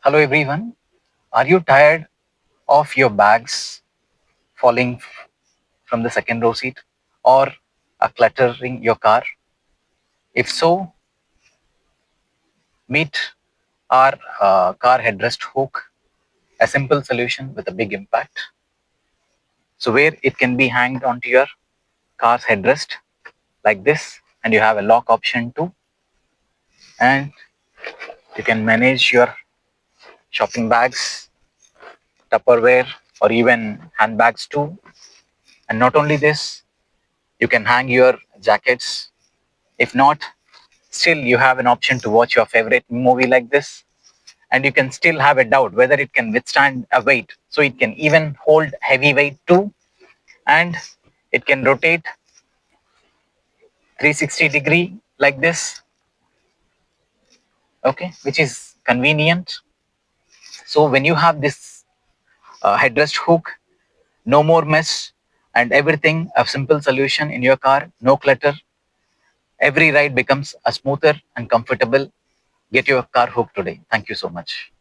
Hello everyone. Are you tired of your bags falling from the second row seat or cluttering your car? If so, meet our car headrest hook, a simple solution with a big impact. So where it can be hanged onto your car's headrest like this, and you have a lock option too, and you can manage your shopping bags, Tupperware, or even handbags too. And not only this, you can hang your jackets. If not, still you have an option to watch your favorite movie like this, and you can still have a doubt whether it can withstand a weight. So it can even hold heavy weight too, and it can rotate 360-degree like this, okay, which is convenient. So when you have this headrest hook, no more mess, and everything a simple solution in your car, no clutter. Every ride becomes a smoother and comfortable. Get your car hooked today. Thank you so much.